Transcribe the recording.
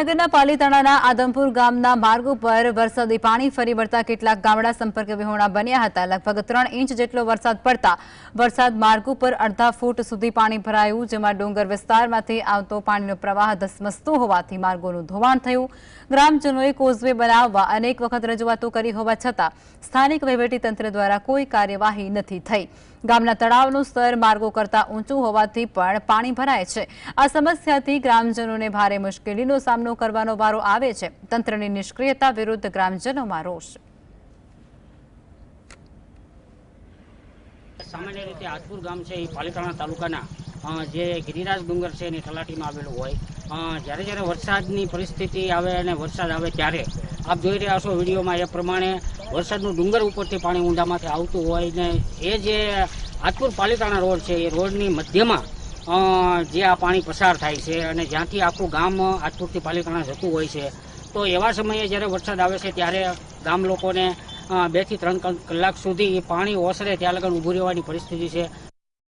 નગરના પાલીતાણાના આદમપુર ગામના માર્ગ ઉપર વરસાદી પાણી ફરી વળતા કેટલાક ગામડા સંપર્ક વિહોણા બન્યા હતા। લગભગ 3 ઇંચ જેટલો વરસાદ પડતા વરસાદ માર્ગ ઉપર અડધા ફૂટ સુધી પાણી ભરાયું, જેમાં ડુંગર વિસ્તારમાંથી આવતો પાણીનો પ્રવાહ ધસમસતો હોવાથી માર્ગોનું ધોવાણ થયું। ગ્રામજનોએ કોઝવે બનાવવા અનેક વખત રજૂઆતો કરી હોવા છતાં સ્થાનિક વહીવટીતંત્ર દ્વારા કોઈ કાર્યવાહી નથી થઈ। ગામના તળાવનું સ્તર માર્ગો કરતા ઊંચું હોવાથી પણ પાણી ભરાય છે। આ સમસ્યાથી ગ્રામજનોને ભારે મુશ્કેલીનો સામનો કરવાનો વારો આવે છે। તંત્રની નિષ્ક્રિયતા વિરુદ્ધ ગ્રામજનોમાં રોષ। સામાન્ય રીતે આદમપુર ગામ છે એ પાલીતાણા તાલુકાના જે ગિરિરાજ ડુંગર છે એની તલાટીમાં આવેલું હોય। જ્યારે જ્યારે વરસાદની પરિસ્થિતિ આવે અને વરસાદ આવે ત્યારે આપ જોઈ રહ્યા છો વિડીયોમાં એ પ્રમાણે વરસાદનું ડુંગર ઉપરથી પાણી ઊંડામાંથી આવતું હોય ને એ જે આદમપુર પાલીતાણા રોડ છે એ રોડની મધ્યમાં જે આ પાણી પસાર થાય છે અને જ્યાંથી આખું ગામ આદમપુરથી પાલીતાણા જતું હોય છે। તો એવા સમયે જ્યારે વરસાદ આવે છે ત્યારે ગામ લોકોને 2 થી 3 કલાક સુધી પાણી ઓસરે ત્યાં લગન ઊભું રહેવાની પરિસ્થિતિ છે।